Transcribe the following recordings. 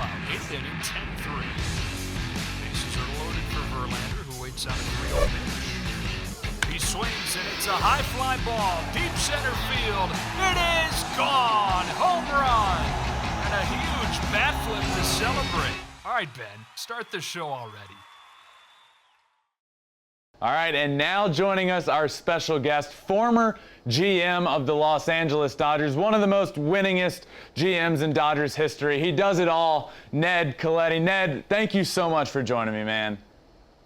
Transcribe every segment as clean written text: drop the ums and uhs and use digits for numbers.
shutout. 8th inning, 10-3. Bases are loaded for Verlander, who waits on a 3-0 pitch. He swings, and it's a high fly ball, deep center field. It is gone! Home run! And a huge bat flip to celebrate. All right, Ben, start the show already. All right, and now joining us, our special guest, former GM of the Los Angeles Dodgers, one of the most winningest GMs in Dodgers history. He does it all, Ned Colletti. Ned, thank you so much for joining me, man.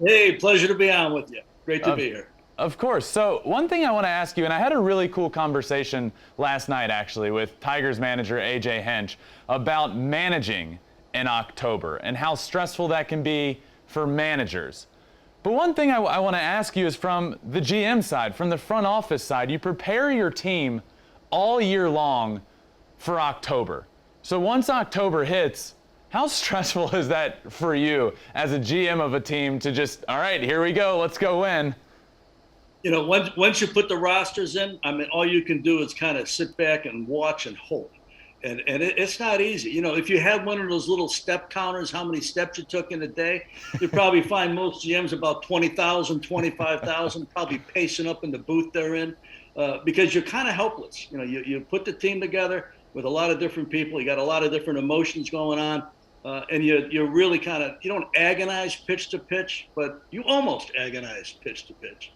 Hey, pleasure to be on with you. Great to be here. Of course. So one thing I want to ask you, and I had a really cool conversation last night, actually, with Tigers manager A.J. Hinch about managing in October and how stressful that can be for managers. But one thing I want to ask you is from the GM side, from the front office side, you prepare your team all year long for October. So once October hits, how stressful is that for you as a GM of a team to just, all right, here we go, let's go win? You know, once you put the rosters in, I mean, all you can do is kind of sit back and watch and hope. And it's not easy. You know, if you had one of those little step counters, how many steps you took in a day, you'd probably find most GMs about 20,000, 25,000, probably pacing up in the booth they're in, because you're kind of helpless. You know, you put the team together with a lot of different people. You got a lot of different emotions going on, and you're really kind of, you don't agonize pitch to pitch, but you almost agonize pitch to pitch.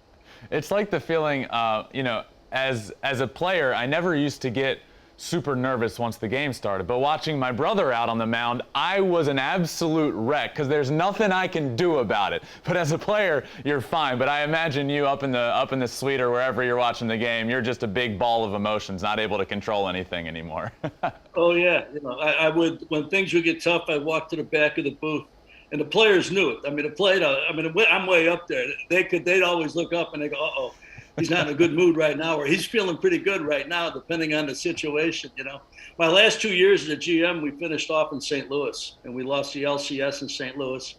It's like the feeling, you know, as a player, I never used to get super nervous once the game started, but watching my brother out on the mound, I was an absolute wreck because there's nothing I can do about it. But as a player, you're fine. But I imagine you up in the suite or wherever you're watching the game, you're just a big ball of emotions, not able to control anything anymore. Oh yeah, you know, I would, when things would get tough, I'd walk to the back of the booth, and the players knew it. I mean, I'm way up there. They'd always look up and they go, uh-oh, he's not in a good mood right now, or he's feeling pretty good right now, depending on the situation, you know. My last 2 years as a GM, we finished off in St. Louis, and we lost the LCS in St. Louis,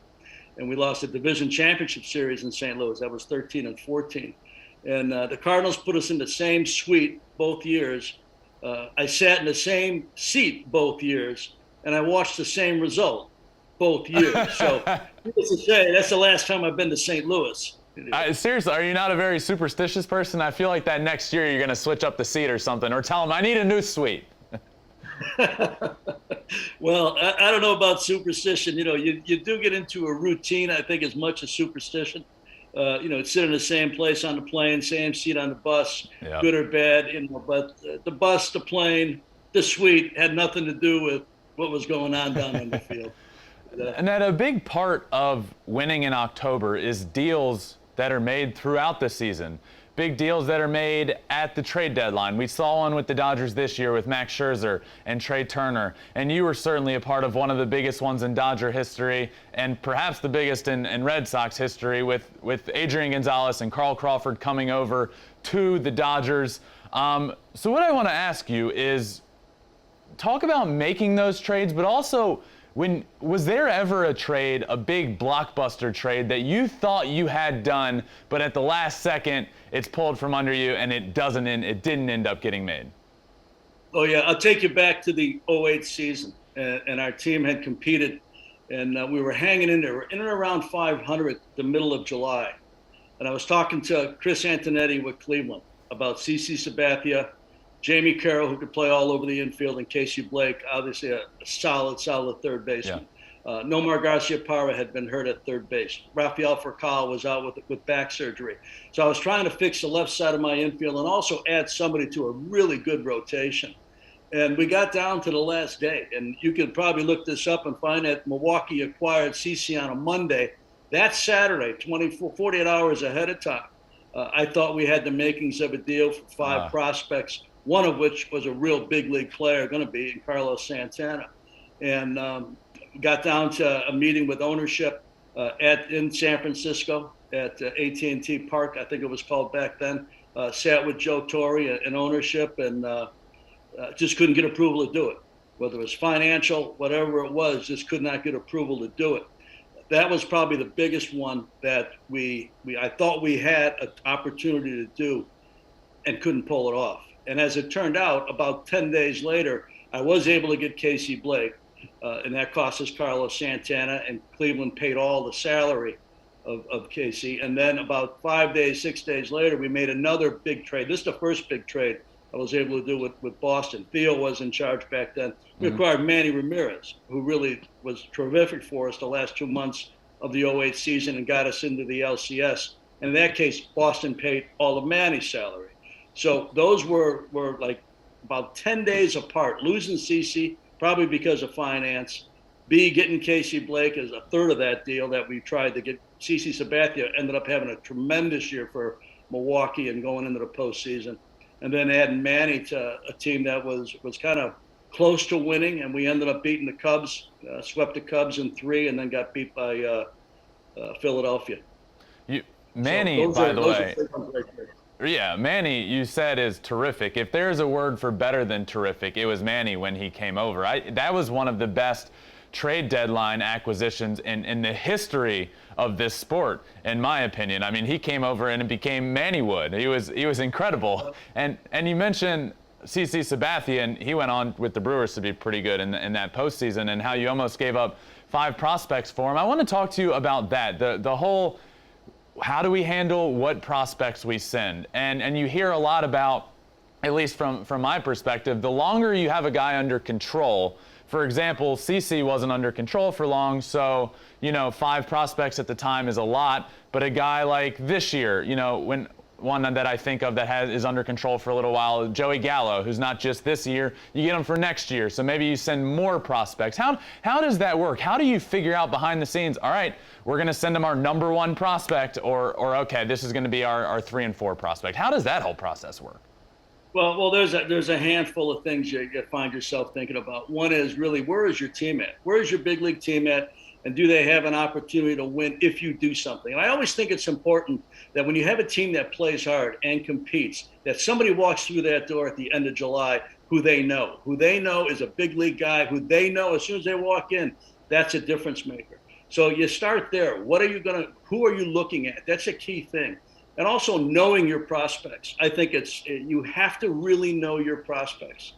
and we lost the division championship series in St. Louis. That was 13 and 14. And the Cardinals put us in the same suite both years. I sat in the same seat both years, and I watched the same result both years. So, needless to say, that's the last time I've been to St. Louis. Seriously, are you not a very superstitious person? I feel like that next year you're going to switch up the seat or something, or tell them, I need a new suite. Well, I don't know about superstition. You know, you do get into a routine, I think, as much as superstition. You know, sit in the same place on the plane, same seat on the bus, Yep. Good or bad. You know, but the bus, the plane, the suite had nothing to do with what was going on down on the field. And that a big part of winning in October is deals that are made throughout the season. Big deals that are made at the trade deadline. We saw one with the Dodgers this year with Max Scherzer and Trey Turner. And you were certainly a part of one of the biggest ones in Dodger history, and perhaps the biggest in Red Sox history, with Adrian Gonzalez and Carl Crawford coming over to the Dodgers. So what I want to ask you is, talk about making those trades, but also, was there ever a trade, a big blockbuster trade that you thought you had done, but at the last second it's pulled from under you and it didn't end up getting made? Oh yeah, I'll take you back to the '08 season, and our team had competed, and we were hanging in there, in and around 500 the middle of July, and I was talking to Chris Antonetti with Cleveland about CC Sabathia, Jamie Carroll, who could play all over the infield, and Casey Blake, obviously a solid third baseman. Yeah. Nomar Garciaparra had been hurt at third base. Rafael Furcal was out with back surgery. So I was trying to fix the left side of my infield and also add somebody to a really good rotation. And we got down to the last day, and you can probably look this up and find that Milwaukee acquired CC on a Monday. That Saturday, 48 hours ahead of time, I thought we had the makings of a deal for five prospects, one of which was a real big league player, going to be in Carlos Santana. And got down to a meeting with ownership in San Francisco at AT&T Park, I think it was called back then. Sat with Joe Torre and ownership, and just couldn't get approval to do it. Whether it was financial, whatever it was, just could not get approval to do it. That was probably the biggest one that I thought we had an opportunity to do and couldn't pull it off. And as it turned out, about 10 days later, I was able to get Casey Blake. and that cost us Carlos Santana, and Cleveland paid all the salary of Casey. And then about 6 days later, we made another big trade. This is the first big trade I was able to do with Boston. Theo was in charge back then. We acquired Manny Ramirez, who really was terrific for us the last 2 months of the '08 season and got us into the LCS. And in that case, Boston paid all of Manny's salary. So those were like about 10 days apart. Losing CeCe, probably because of finance. B, getting Casey Blake is a third of that deal that we tried to get. CeCe Sabathia ended up having a tremendous year for Milwaukee and going into the postseason. And then adding Manny to a team that was kind of close to winning, and we ended up beating the Cubs, swept the Cubs in 3, and then got beat by Philadelphia. Manny, by the way, yeah, Manny, you said is terrific. If there's a word for better than terrific, it was Manny when he came over. That was one of the best trade deadline acquisitions in the history of this sport, in my opinion. I mean, he came over and it became Manny Wood. He was incredible. And you mentioned CeCe Sabathia, and he went on with the Brewers to be pretty good in that postseason, and how you almost gave up 5 prospects for him. I want to talk to you about that. The whole, how do we handle what prospects we send? And you hear a lot about, at least from my perspective, the longer you have a guy under control. For example, CeCe wasn't under control for long, so 5 prospects at the time is a lot. But a guy like this year, when one that I think of that is under control for a little while, Joey Gallo, who's not just this year, you get him for next year. So maybe you send more prospects. How does that work? How do you figure out behind the scenes, all right, we're going to send him our number 1 prospect, or okay, this is going to be our 3 and 4 prospect? How does that whole process work? Well, there's a handful of things you find yourself thinking about. One is really, where is your team at? Where is your big league team at? And do they have an opportunity to win if you do something? And I always think it's important that when you have a team that plays hard and competes, that somebody walks through that door at the end of July who they know is a big league guy, who they know as soon as they walk in, that's a difference maker. So you start there. Who are you looking at? That's a key thing. And also knowing your prospects. I think you have to really know your prospects.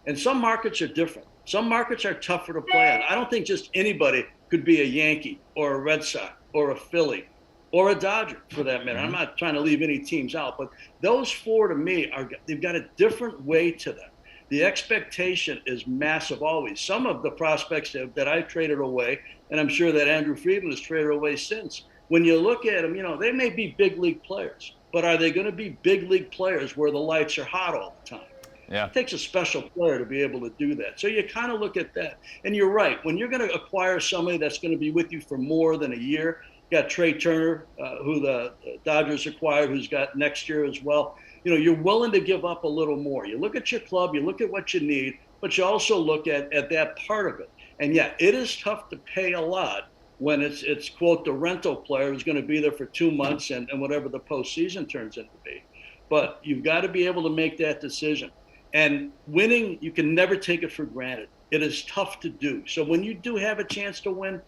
And some markets are different. Some markets are tougher to play on. I don't think just anybody could be a Yankee or a Red Sox or a Philly or a Dodger, for that matter. I'm not trying to leave any teams out, but those 4 to me they've got a different way to them. The expectation is massive always. Some of the prospects that I've traded away, and I'm sure that Andrew Friedman has traded away since, when you look at them, they may be big league players, but are they going to be big league players where the lights are hot all the time? Yeah. It takes a special player to be able to do that. So you kind of look at that. And you're right. When you're going to acquire somebody that's going to be with you for more than a year, you got Trey Turner, who the Dodgers acquired, who's got next year as well. You're willing to give up a little more. You look at your club, you look at what you need, but you also look at that part of it. And yeah, it is tough to pay a lot when it's quote, the rental player who's going to be there for 2 months and whatever the postseason turns into be. But you've got to be able to make that decision. And winning, you can never take it for granted. It is tough to do. So when you do have a chance to win,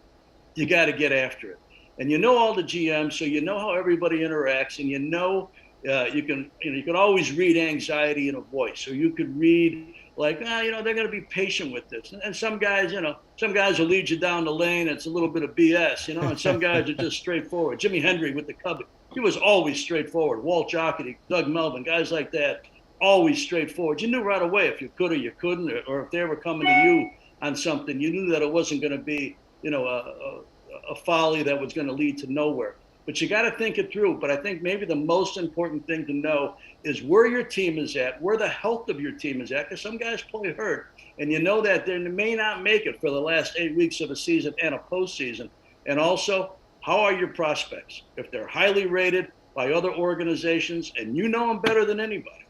you got to get after it. And all the GMs, so you know how everybody interacts, and you can always read anxiety in a voice. So you could read like, they're going to be patient with this. And some guys, will lead you down the lane. It's a little bit of BS, and some guys are just straightforward. Jimi Hendrix with the Cubs, he was always straightforward. Walt Jocketty, Doug Melvin, guys like that, always straightforward. You knew right away if you could or you couldn't, or if they were coming to you on something, you knew that it wasn't going to be, a folly that was going to lead to nowhere. But you got to think it through. But I think maybe the most important thing to know is where your team is at, where the health of your team is at, because some guys play hurt. And you know that they may not make it for the last 8 weeks of a season and a postseason. And also, how are your prospects? If they're highly rated by other organizations and you know them better than anybody,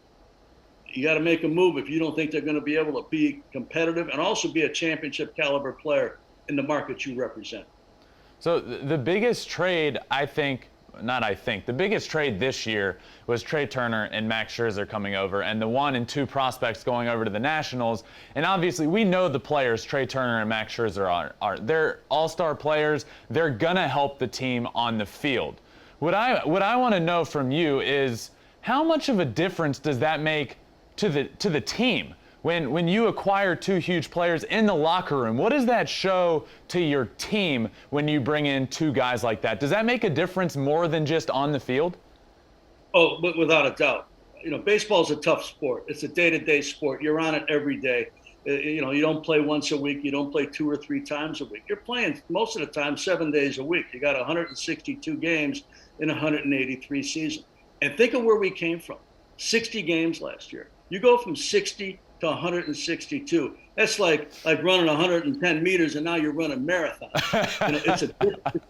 you got to make a move if you don't think they're going to be able to be competitive and also be a championship caliber player in the market you represent. So the biggest trade, the biggest trade this year was Trey Turner and Max Scherzer coming over, and the 1 and 2 prospects going over to the Nationals. And obviously we know the players Trey Turner and Max Scherzer are. They're all-star players. They're gonna help the team on the field. What I want to know from you is, how much of a difference does that make to the team When you acquire two huge players in the locker room, what does that show to your team when you bring in two guys like that? Does that make a difference more than just on the field? Oh, but without a doubt. Baseball's a tough sport. It's a day-to-day sport. You're on it every day. You don't play once a week. You don't play 2 or 3 times a week. You're playing most of the time 7 days a week. You got 162 games in 183 season. And think of where we came from. 60 games last year. You go from 60 to 162. That's like running 110 meters, and now you're running marathons.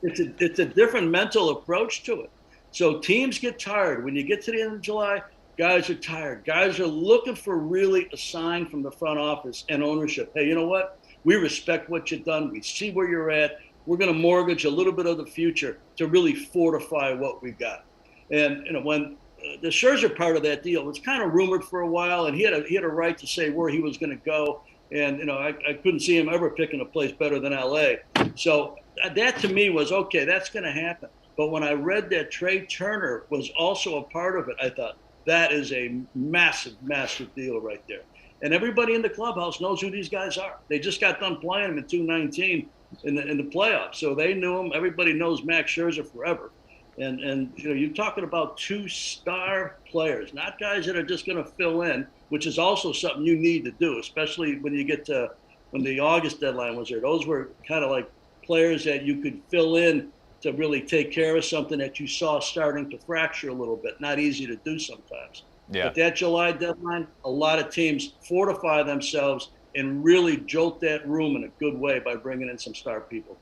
It's a different mental approach to it. So teams get tired. When you get to the end of July, guys are tired. Guys are looking for really a sign from the front office and ownership. Hey, you know what? We respect what you've done. We see where you're at. We're going to mortgage a little bit of the future to really fortify what we've got. And when the Scherzer part of that deal was kind of rumored for a while, and he had a right to say where he was going to go. And I couldn't see him ever picking a place better than LA. So that to me was okay. That's going to happen. But when I read that Trey Turner was also a part of it, I thought that is a massive, massive deal right there. And everybody in the clubhouse knows who these guys are. They just got done playing them in 2019 in the playoffs, so they knew them. Everybody knows Max Scherzer forever. And you're talking about 2 star players, not guys that are just going to fill in, which is also something you need to do, especially when you get to when the August deadline was there. Those were kind of like players that you could fill in to really take care of something that you saw starting to fracture a little bit. Not easy to do sometimes. Yeah. But that July deadline, a lot of teams fortify themselves and really jolt that room in a good way by bringing in some star people.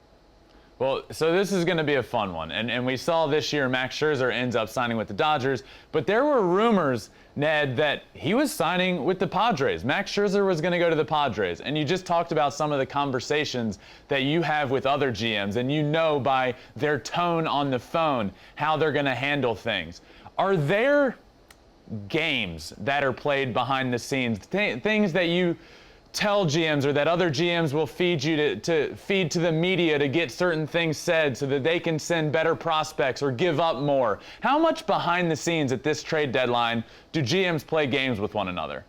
Well, so this is going to be a fun one. And we saw this year Max Scherzer ends up signing with the Dodgers. But there were rumors, Ned, that he was signing with the Padres. Max Scherzer was going to go to the Padres. And you just talked about some of the conversations that you have with other GMs. And you know by their tone on the phone how they're going to handle things. Are there games that are played behind the scenes, things that you tell GMs or that other GMs will feed you to feed to the media to get certain things said so that they can send better prospects or give up more? How much behind the scenes at this trade deadline do GMs play games with one another?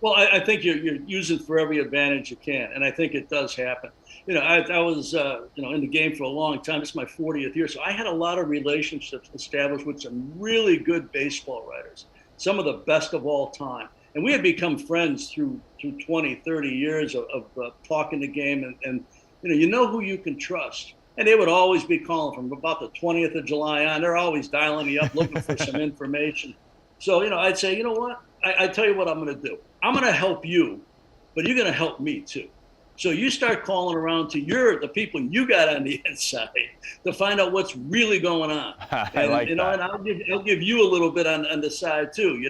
Well, I think you're using for every advantage you can, and I think it does happen. I was in the game for a long time. It's my 40th year, so I had a lot of relationships established with some really good baseball writers, some of the best of all time. And we had become friends through 20, 30 years of talking the game. And you know who you can trust. And they would always be calling from about the 20th of July on. They're always dialing me up looking for some information. So, I'd say, you know what? I tell you what I'm going to do. I'm going to help you, but you're going to help me too. So you start calling around to the people you got on the inside to find out what's really going on. I like that. And I'll give you a little bit on the side too,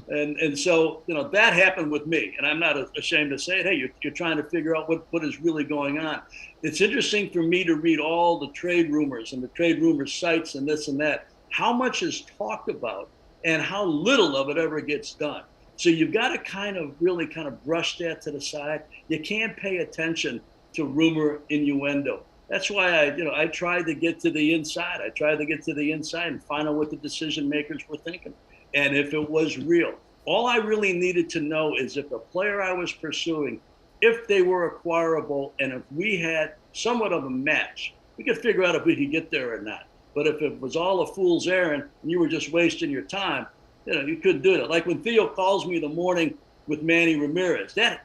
And so, that happened with me, and I'm not ashamed to say it. Hey, you're trying to figure out what is really going on. It's interesting for me to read all the trade rumors and the trade rumor sites and this and that, how much is talked about and how little of it ever gets done. So you've got to really brush that to the side. You can't pay attention to rumor innuendo. That's why I tried to get to the inside. I tried to get to the inside and find out what the decision makers were thinking. And if it was real, all I really needed to know is if the player I was pursuing, if they were acquirable, and if we had somewhat of a match, we could figure out if we could get there or not. But if it was all a fool's errand and you were just wasting your time, you couldn't do it. Like when Theo calls me the morning with Manny Ramirez, that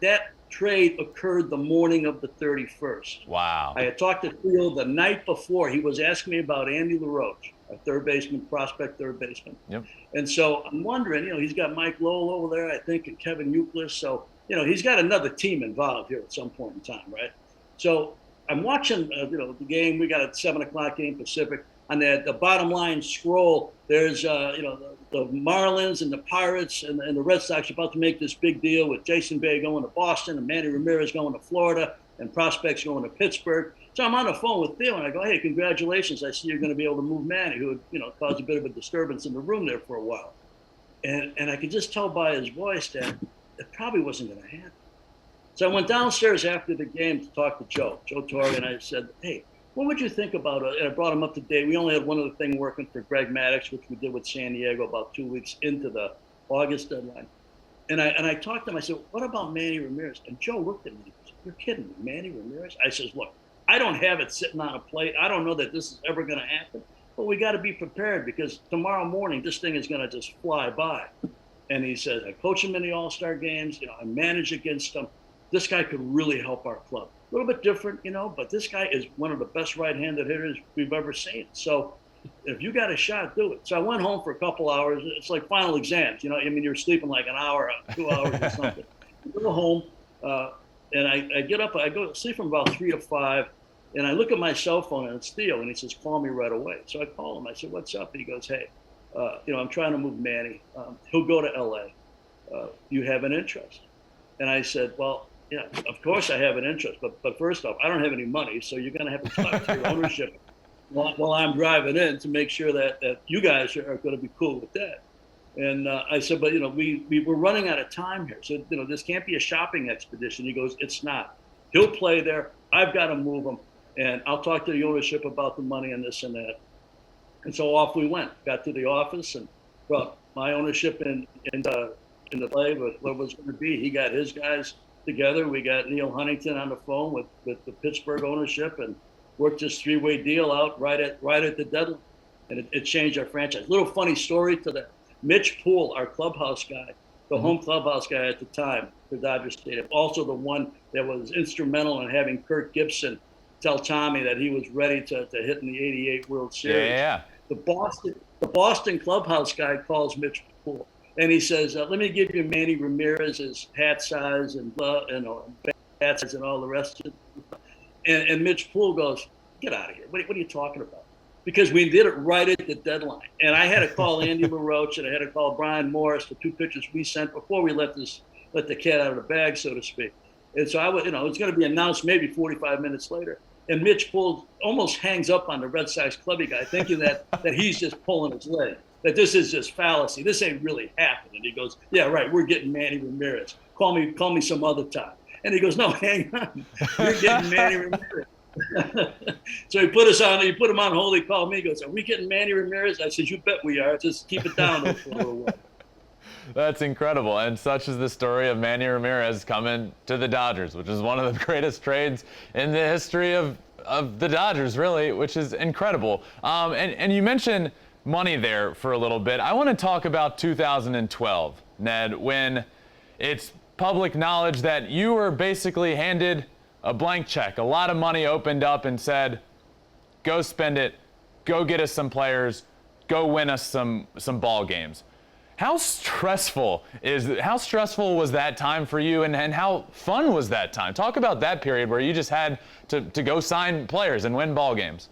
trade occurred the morning of the 31st. Wow. I had talked to Theo the night before. He was asking me about Andy LaRoche, a third baseman, prospect third baseman. Yep. And so I'm wondering, he's got Mike Lowell over there, I think, and Kevin Euclid. So, he's got another team involved here at some point in time, right? So I'm watching, the game. We got a 7:00 game Pacific. On the bottom line scroll, there's, the Marlins and the Pirates and the Red Sox about to make this big deal with Jason Bay going to Boston and Manny Ramirez going to Florida and prospects going to Pittsburgh. So I'm on the phone with Theo and I go, hey, congratulations. I see you're going to be able to move Manny, who had, caused a bit of a disturbance in the room there for a while. And I could just tell by his voice that it probably wasn't going to happen. So I went downstairs after the game to talk to Joe Torre, and I said, hey, what would you think about it? And I brought him up to date. We only had one other thing working for Greg Maddux, which we did with San Diego about 2 weeks into the August deadline. And I talked to him. I said, what about Manny Ramirez? And Joe looked at me and said, you're kidding me, Manny Ramirez? I says, look, I don't have it sitting on a plate. I don't know that this is ever going to happen. But we got to be prepared because tomorrow morning, this thing is going to just fly by. And he says, I coach him in the All-Star games. You know, I manage against him. This guy could really help our club. A little bit different, you know, but this guy is one of the best right-handed hitters we've ever seen. So if you got a shot, do it. So I went home for a couple hours. It's like final exams, you know. I mean, you're sleeping like an hour, 2 hours or something. I go home, and I get up. I go to sleep from about 3 to 5, and I look at my cell phone, and it's Theo, and he says, call me right away. So I call him. I said, what's up? And he goes, hey, you know, I'm trying to move Manny. He'll go to L.A. You have an interest? And I said, well, yeah, of course I have an interest. But first off, I don't have any money, so you're going to have to talk to your ownership while I'm driving in to make sure that you guys are going to be cool with that. And I said, but, you know, we're running out of time here. So, you know, this can't be a shopping expedition. He goes, it's not. He'll play there. I've got to move him. And I'll talk to the ownership about the money and this and that. And so off we went. Got to the office and brought my ownership in the play with what was going to be. He got his guys together. We got Neil Huntington on the phone with the Pittsburgh ownership and worked this 3-way deal out right at the deadline. And it changed our franchise. Little funny story to that. Mitch Poole, our clubhouse guy, the home clubhouse guy at the time for Dodger Stadium, also the one that was instrumental in having Kirk Gibson tell Tommy that he was ready to hit in the '88 World Series. Yeah. The Boston clubhouse guy calls Mitch Poole, and he says, let me give you Manny Ramirez's hat size and bat size and all the rest of it. And Mitch Poole goes, get out of here. What are you talking about? Because we did it right at the deadline. And I had to call Andy LaRoche and I had to call Brian Morris, the 2 pitchers we sent before we let the cat out of the bag, so to speak. And so it's going to be announced maybe 45 minutes later. And Mitch Poole almost hangs up on the Red Sox clubby guy, thinking that he's just pulling his leg, that this is just fallacy. This ain't really happening. He goes, yeah, right, we're getting Manny Ramirez. Call me some other time. And he goes, no, hang on. You're getting Manny Ramirez. So he put him on hold. He called me. He goes, are we getting Manny Ramirez? I said, you bet we are. Just keep it down for a little while. That's incredible. And such is the story of Manny Ramirez coming to the Dodgers, which is one of the greatest trades in the history of the Dodgers, really, which is incredible. And you mentioned money there for a little bit. I want to talk about 2012, Ned, when it's public knowledge that you were basically handed a blank check. A lot of money opened up and said, go spend it, go get us some players, go win us some ball games. How stressful was that time for you, and how fun was that time? Talk about that period where you just had to go sign players and win ball games.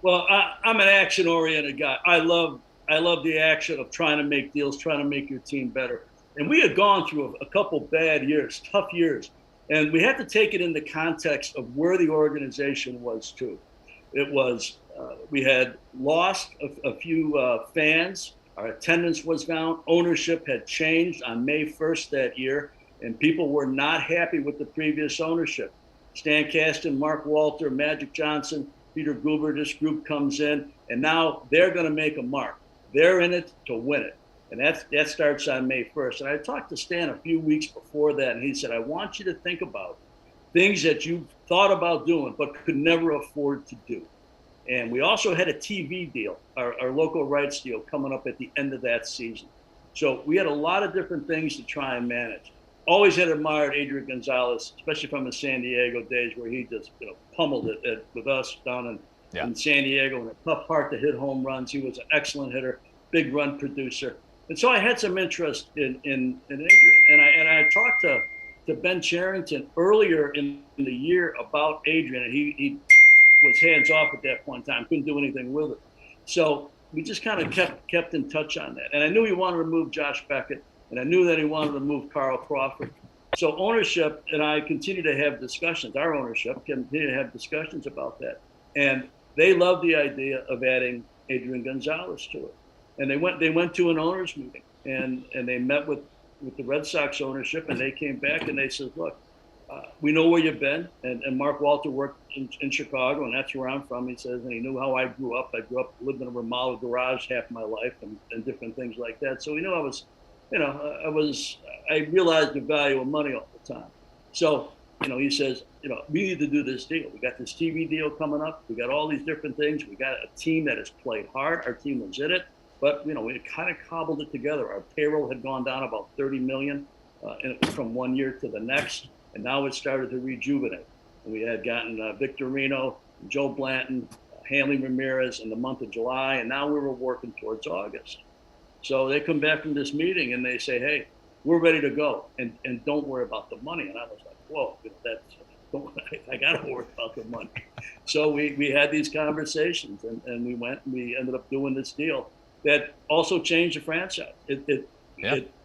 Well, I'm an action-oriented guy. I love the action of trying to make deals, trying to make your team better. And we had gone through a couple bad years, tough years. And we had to take it in the context of where the organization was, too. It was, we had lost a few fans. Our attendance was down. Ownership had changed on May 1st that year, and people were not happy with the previous ownership. Stan Kasten, Mark Walter, Magic Johnson, Peter Guber, this group comes in, and now they're going to make a mark. They're in it to win it. And that starts on May 1st. And I talked to Stan a few weeks before that, and he said, I want you to think about things that you thought about doing but could never afford to do. And we also had a TV deal, our local rights deal, coming up at the end of that season. So we had a lot of different things to try and manage. Always had admired Adrian Gonzalez, especially from the San Diego days where he just pummeled it with us down in San Diego, and a tough part to hit home runs. He was an excellent hitter, big run producer. And so I had some interest in Adrian. And I talked to Ben Cherington earlier in the year about Adrian, and he was hands off at that point in time, couldn't do anything with it. So we just kind of kept in touch on that. And I knew he wanted to move Josh Beckett, and I knew that he wanted to move Carl Crawford. So ownership and I continue to have discussions, our ownership continue to have discussions about that. And they love the idea of adding Adrian Gonzalez to it. And they went to an owners meeting, and they met with the Red Sox ownership, and they came back and they said, look, we know where you've been. And Mark Walter worked in Chicago, and that's where I'm from, he says, and he knew how I grew up. Lived in a remodeled garage half my life and different things like that. So he knew I I realized the value of money all the time. So, he says, we need to do this deal. We got this TV deal coming up. We got all these different things. We got a team that has played hard. Our team was in it, but we kind of cobbled it together. Our payroll had gone down about 30 million from one year to the next, and now it started to rejuvenate. And we had gotten Victor Reno, Joe Blanton, Manny Ramirez in the month of July, and now we were working towards August. So they come back from this meeting and they say, hey, we're ready to go, and don't worry about the money. And I was like, whoa, I got to worry about the money. So we had these conversations, and we went and we ended up doing this deal that also changed the franchise. It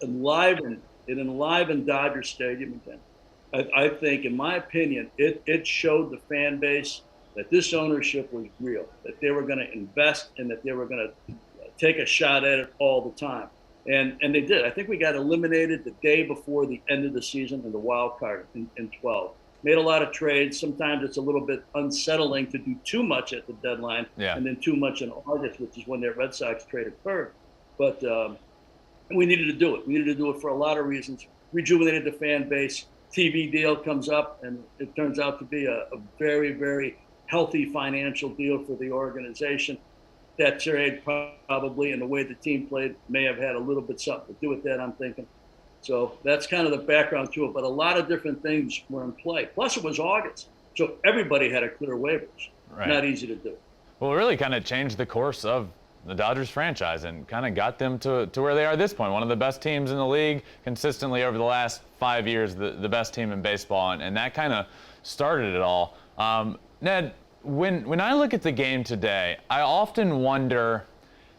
enlivened Dodger Stadium again. I think, in my opinion, it showed the fan base that this ownership was real, that they were going to invest and that they were going to take a shot at it all the time. And they did. I think we got eliminated the day before the end of the season in the wild card in 12. Made a lot of trades. Sometimes it's a little bit unsettling to do too much at the deadline and then too much in August, which is when their Red Sox trade occurred. But we needed to do it. We needed to do it for a lot of reasons. Rejuvenated the fan base. TV deal comes up, and it turns out to be a very, very healthy financial deal for the organization. That trade probably, and the way the team played, may have had a little bit something to do with that, I'm thinking. So that's kind of the background to it. But a lot of different things were in play. Plus, it was August. So everybody had to clear waivers. Right. Not easy to do. Well, it really kind of changed the course of the Dodgers franchise and kind of got them to where they are at this point. One of the best teams in the league consistently over the last 5 years, the best team in baseball. And that kind of started it all. Ned, when I look at the game today, I often wonder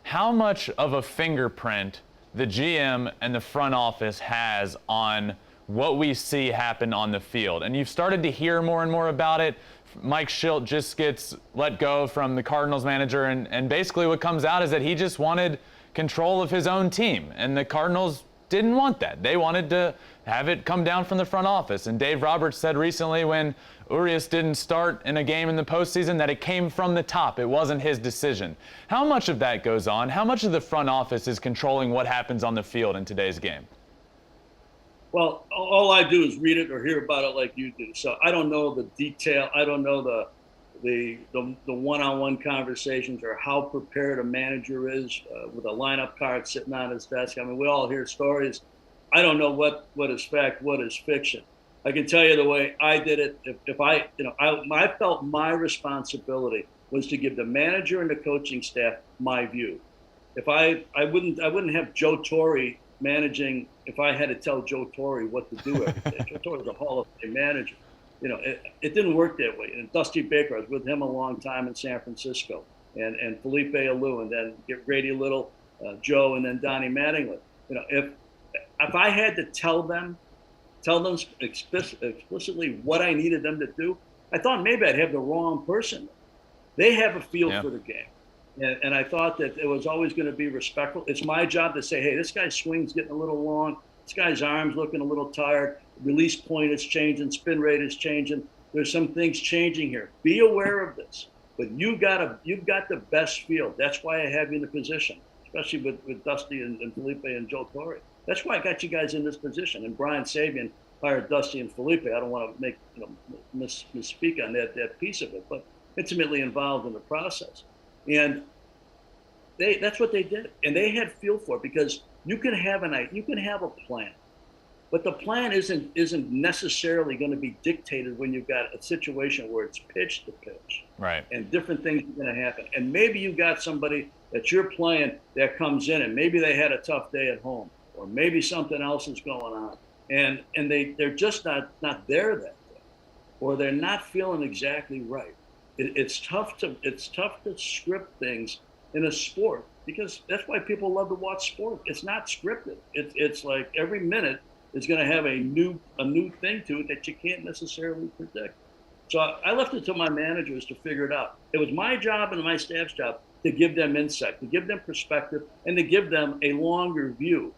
how much of a fingerprint the GM and the front office has on what we see happen on the field. And you've started to hear more and more about it. Mike Schilt just gets let go from the Cardinals manager, and basically what comes out is that he just wanted control of his own team, and the Cardinals didn't want that. They wanted to have it come down from the front office. And Dave Roberts said recently when Urias didn't start in a game in the postseason that it came from the top. It wasn't his decision. How much of that goes on? How much of the front office is controlling what happens on the field in today's game? Well, all I do is read it or hear about it like you do. So I don't know the detail. I don't know the one-on-one conversations or how prepared a manager is with a lineup card sitting on his desk. I mean, we all hear stories. I don't know what is fact, what is fiction. I can tell you the way I did it. If I felt my responsibility was to give the manager and the coaching staff my view. If I wouldn't have Joe Torre managing if I had to tell Joe Torre what to do every day. Joe Torre was a Hall of Fame manager. It didn't work that way. And Dusty Baker, I was with him a long time in San Francisco, and Felipe Alou, and then Grady Little, Joe, and then Donnie Mattingly. If I had to tell them explicitly what I needed them to do, I thought maybe I'd have the wrong person. They have a feel for the game. And I thought that it was always going to be respectful. It's my job to say, hey, this guy's swing's getting a little long. This guy's arm's looking a little tired. Release point is changing. Spin rate is changing. There's some things changing here. Be aware of this. But you've got the best field. That's why I have you in the position, especially with Dusty and Felipe and Joe Torre. That's why I got you guys in this position. And Brian Sabian hired Dusty and Felipe. I don't want to misspeak on that piece of it, but intimately involved in the process. And that's what they did, and they had feel for it, because you can have a plan, but the plan isn't necessarily going to be dictated when you've got a situation where it's pitch to pitch, right? And different things are going to happen. And maybe you've got somebody that you're playing that comes in, and maybe they had a tough day at home, or maybe something else is going on, and they're just not there that day, or they're not feeling exactly right. It's tough to script things in a sport, because that's why people love to watch sport. It's not scripted. It's like every minute is going to have a new thing to it that you can't necessarily predict. So I left it to my managers to figure it out. It was my job and my staff's job to give them insight, to give them perspective, and to give them a longer view.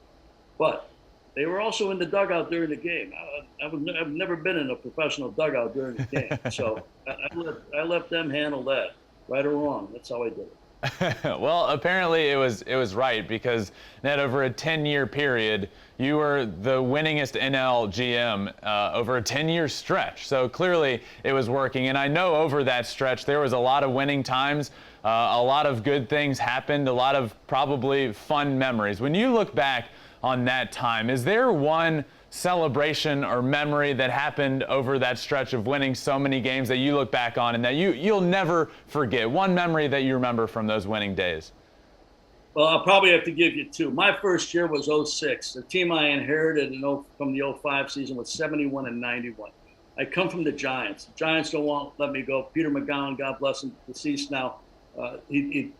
But they were also in the dugout during the game. I've never been in a professional dugout during the game. So I let them handle that, right or wrong. That's how I did it. Well, apparently it was right, because Ned, over a 10-year period, you were the winningest NL GM over a 10-year stretch. So clearly it was working. And I know over that stretch there was a lot of winning times, a lot of good things happened, a lot of probably fun memories. When you look back on that time, is there one celebration or memory that happened over that stretch of winning so many games that you look back on and that you'll never forget? One memory that you remember from those winning days? Well, I'll probably have to give you two. My first year was '06. The team I inherited from the '05 season was 71 and 91. I come from the Giants. The Giants don't want let me go. Peter McGowan, God bless him, deceased now. He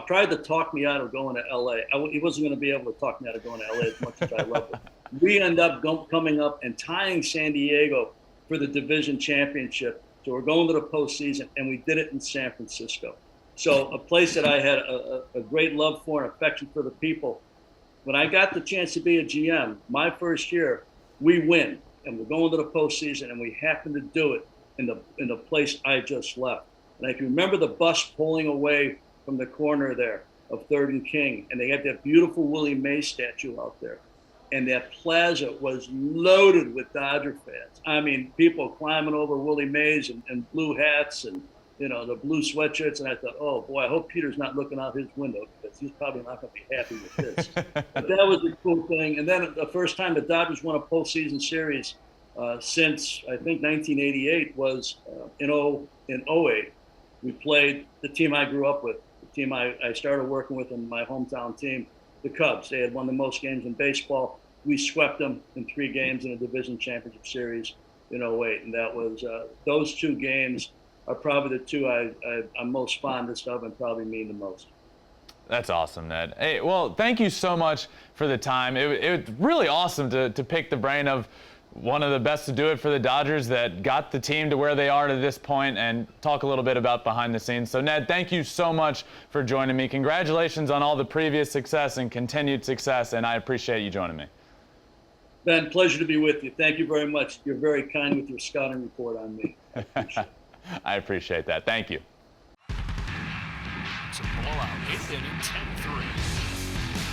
tried to talk me out of going to LA. He wasn't going to be able to talk me out of going to LA as much as I loved it. We end up coming up and tying San Diego for the division championship. So we're going to the postseason, and we did it in San Francisco. So a place that I had a great love for and affection for the people. When I got the chance to be a GM, my first year, we win, and we're going to the postseason, and we happen to do it in the place I just left. And I can remember the bus pulling away from the corner there of 3rd and King, and they had that beautiful Willie Mays statue out there. And that plaza was loaded with Dodger fans. I mean, people climbing over Willie Mays and blue hats and, the blue sweatshirts. And I thought, oh, boy, I hope Peter's not looking out his window, because he's probably not going to be happy with this. But that was the cool thing. And then the first time the Dodgers won a postseason series since, I think, 1988 was in '08. We played the team I grew up with, the team I started working with in my hometown team, the Cubs. They had won the most games in baseball. We swept them in 3 games in a division championship series in '08. And that was, those 2 games are probably the 2 I'm most fondest of and probably mean the most. That's awesome, Ned. Hey, well, thank you so much for the time. It was really awesome to pick the brain of one of the best to do it for the Dodgers that got the team to where they are to this point, and talk a little bit about behind the scenes. So, Ned, thank you so much for joining me. Congratulations on all the previous success and continued success, and I appreciate you joining me. Ben, pleasure to be with you. Thank you very much. You're very kind with your scouting report on me. I appreciate it. I appreciate that. Thank you. It's a blowout. 8th inning, 10-3.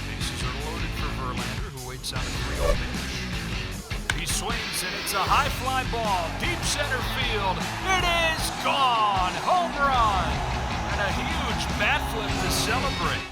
Bases are loaded for Verlander, who waits on a 3-0 pitch. He swings, and it's a high fly ball, deep center field. It is gone! Home run! And a huge bat flip to celebrate.